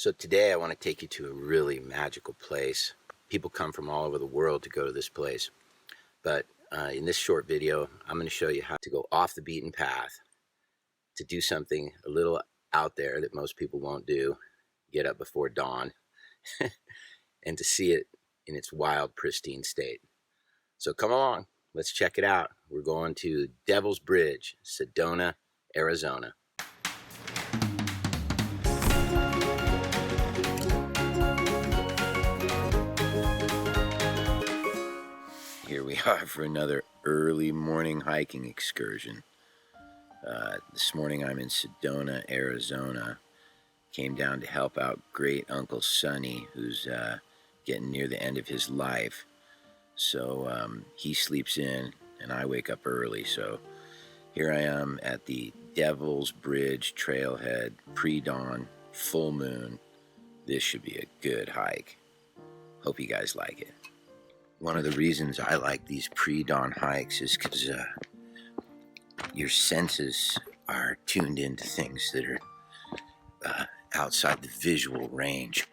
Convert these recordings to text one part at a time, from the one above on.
So today I want to take you to a really magical place. People come from all over the world to go to this place. But in this short video, I'm going to show you how to go off the beaten path, to do something a little out there that most people won't do, get up before dawn, and to see it in its wild, pristine state. So come along, let's check it out. We're going to Devil's Bridge, Sedona, Arizona. Here we are for another early morning hiking excursion. This morning I'm in Sedona, Arizona. Came down to help out great Uncle Sonny, who's getting near the end of his life. So he sleeps in and I wake up early. So here I am at the Devil's Bridge trailhead, pre-dawn, full moon. This should be a good hike. Hope you guys like it. One of the reasons I like these pre-dawn hikes is because your senses are tuned into things that are outside the visual range.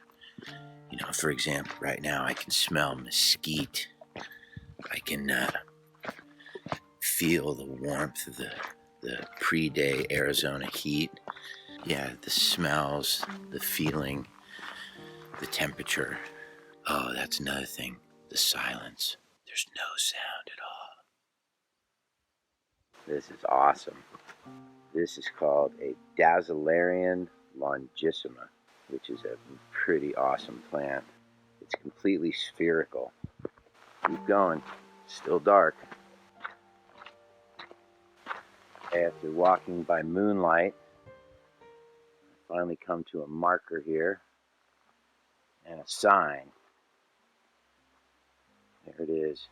You know, for example, right now I can smell mesquite. I can feel the warmth of the pre-day Arizona heat. Yeah, the smells, the feeling, the temperature. Oh, that's another thing. The silence. There's no sound at all. This is awesome. This is called a Dasylirion longissima, which is a pretty awesome plant. It's completely spherical. Keep going. Still dark. After walking by moonlight, I finally come to a marker here and a sign. There it is,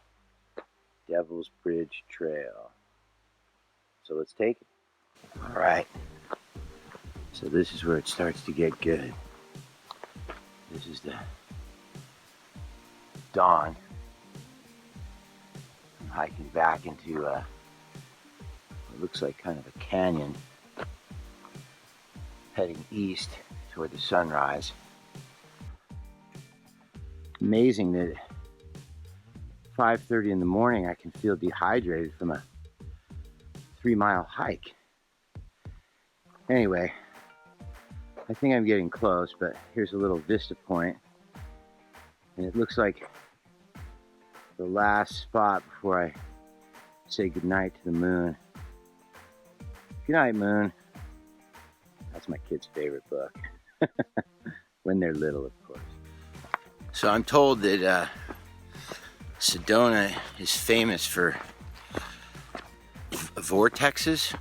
Devil's Bridge Trail. So let's take it. All right. So this is where it starts to get good. This is the dawn. I'm hiking back into what looks like kind of a canyon, heading east toward the sunrise. Amazing that 5:30 in the morning I can feel dehydrated from a 3-mile hike. Anyway, I think I'm getting close, but here's a little vista point, and it looks like the last spot before I say goodnight to the moon. Good night, moon. That's my kid's favorite book. When they're little, of course. So I'm told that Sedona is famous for vortices,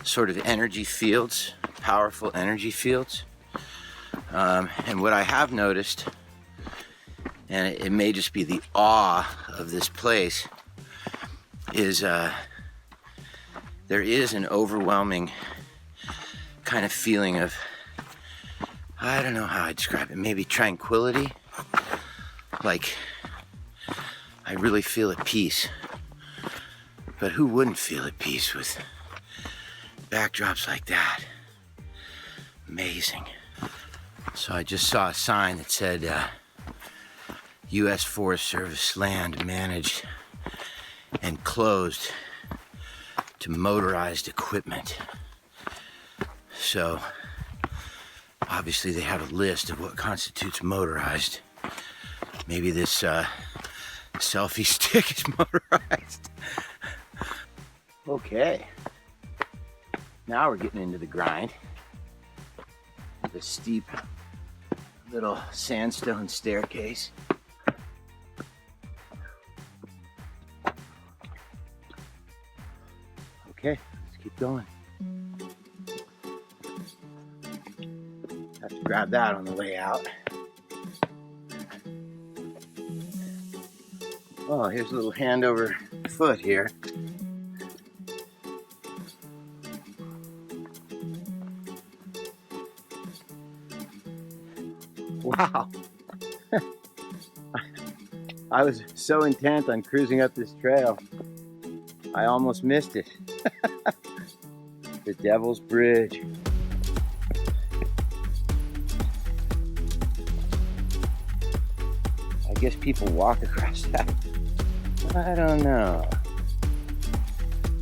sort of energy fields, powerful energy fields. And what I have noticed, and it may just be the awe of this place, is there is an overwhelming kind of feeling of, I don't know how I describe it, maybe tranquility. Like, I really feel at peace. But who wouldn't feel at peace with backdrops like that? Amazing. So I just saw a sign that said U.S. Forest Service land managed and closed to motorized equipment. So obviously they have a list of what constitutes motorized. Maybe this selfie stick is motorized. Okay. Now we're getting into the grind. The steep little sandstone staircase. Okay, let's keep going. Have to grab that on the way out. Oh, here's a little hand over foot here. Wow. I was so intent on cruising up this trail, I almost missed it. The Devil's Bridge. I guess people walk across that. I don't know.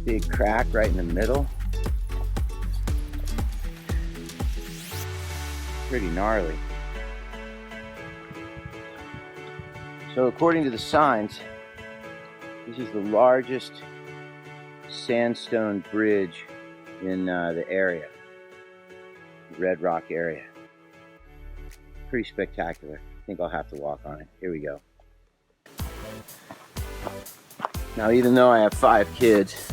Big crack right in the middle. Pretty gnarly. So according to the signs, this is the largest sandstone bridge in the area, the Red Rock area. Pretty spectacular. I think I'll have to walk on it. Here we go. Now, even though I have 5 kids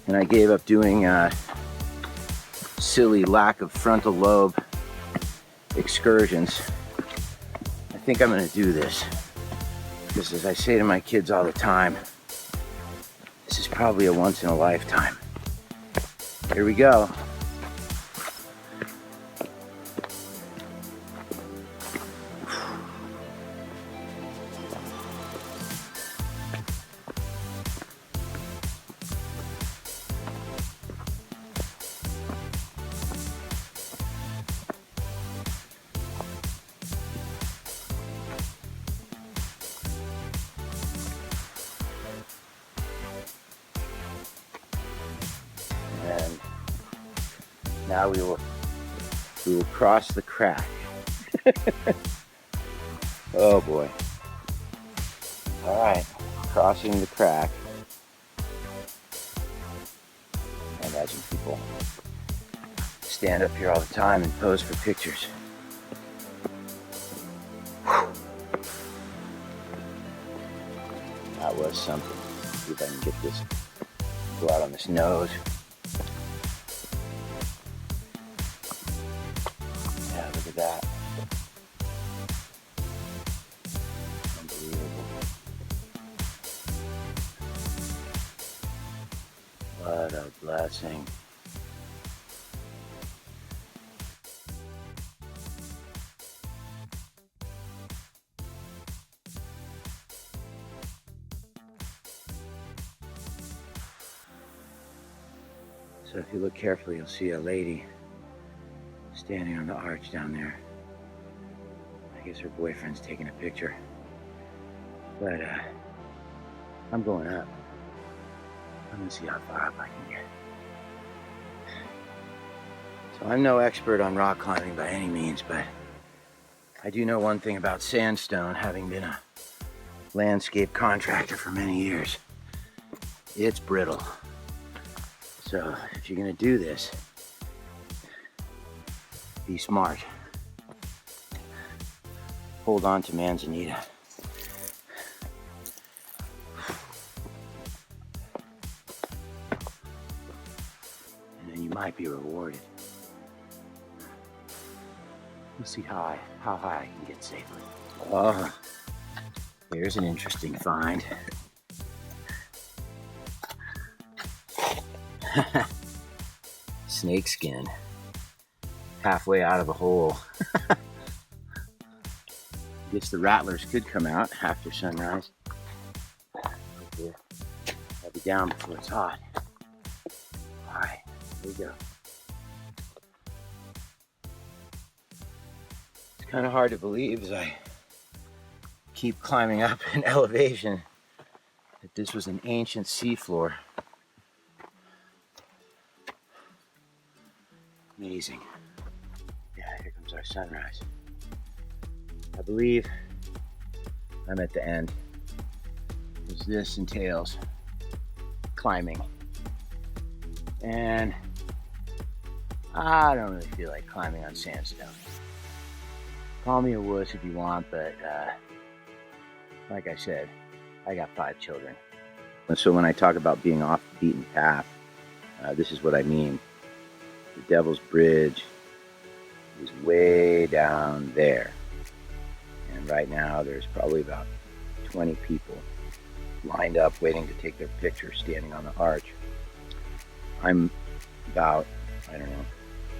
and I gave up doing silly lack of frontal lobe excursions, I think I'm going to do this. Because as I say to my kids all the time, this is probably a once in a lifetime. Here we go. And now we will cross the crack. Oh boy. All right, crossing the crack. I imagine people stand up here all the time and pose for pictures. Whew. That was something. See if I can get this, go out on this nose. Look at that. Unbelievable. What a blessing. So if you look carefully, you'll see a lady standing on the arch down there. I guess her boyfriend's taking a picture. But I'm going up. I'm gonna see how far up I can get. So I'm no expert on rock climbing by any means, but I do know one thing about sandstone, having been a landscape contractor for many years. It's brittle. So if you're gonna do this, be smart. Hold on to manzanita. And then you might be rewarded. We'll see how high I can get safely. Oh, here's an interesting find. Snake skin. Halfway out of a hole. I guess the rattlers could come out after sunrise. I'll be down before it's hot. Alright, here we go. It's kind of hard to believe as I keep climbing up in elevation that this was an ancient seafloor. Amazing. Yeah, here comes our sunrise. I believe I'm at the end, because this entails climbing. And I don't really feel like climbing on sandstone. Call me a wuss if you want, but like I said, I got 5 children. And so when I talk about being off the beaten path, this is what I mean. The Devil's Bridge is way down there. And right now there's probably about 20 people lined up waiting to take their picture standing on the arch. I'm about, I don't know,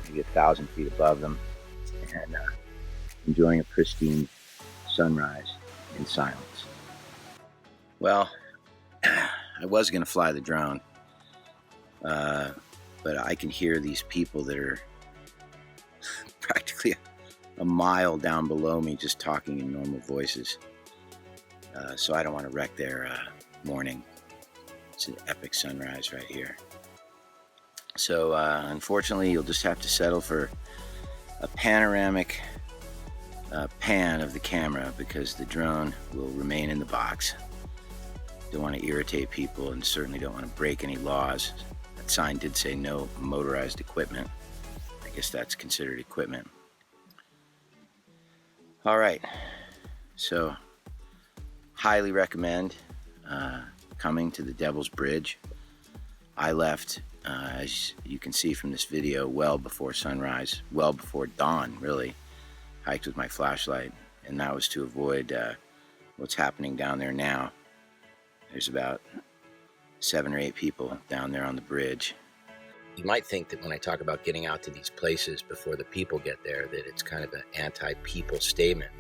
maybe 1,000 feet above them and enjoying a pristine sunrise in silence. Well, I was going to fly the drone, but but I can hear these people that are practically a mile down below me just talking in normal voices. So I don't want to wreck their morning. It's an epic sunrise right here. So unfortunately, you'll just have to settle for a panoramic pan of the camera because the drone will remain in the box. Don't want to irritate people and certainly don't want to break any laws. That sign did say no motorized equipment. I guess that's considered equipment. All right, so highly recommend coming to the Devil's Bridge. I left, as you can see from this video, well before sunrise, well before dawn, really. Hiked with my flashlight, and that was to avoid what's happening down there now. There's about 7 or 8 people down there on the bridge. You might think that when I talk about getting out to these places before the people get there, that it's kind of an anti-people statement,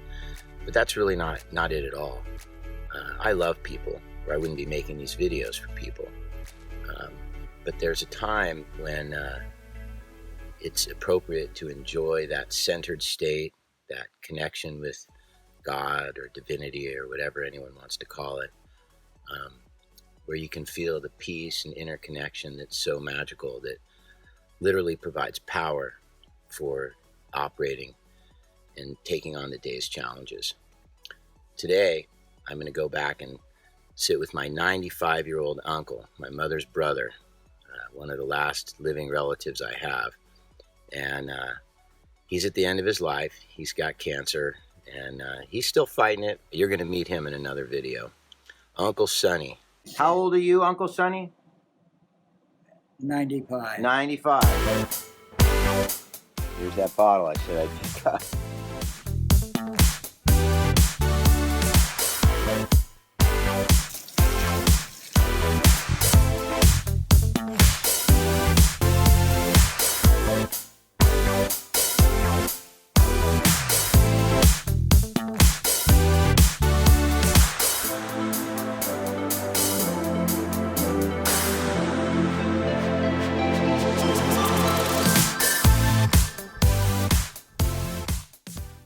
but that's really not it at all. I love people, or I wouldn't be making these videos for people. But there's a time when it's appropriate to enjoy that centered state, that connection with God or divinity or whatever anyone wants to call it, where you can feel the peace and inner connection that's so magical that literally provides power for operating and taking on the day's challenges. Today, I'm going to go back and sit with my 95-year-old uncle, my mother's brother, one of the last living relatives I have. And he's at the end of his life. He's got cancer, and he's still fighting it. You're going to meet him in another video. Uncle Sonny. How old are you, Uncle Sonny? 95. 95. Here's that bottle I said I just got.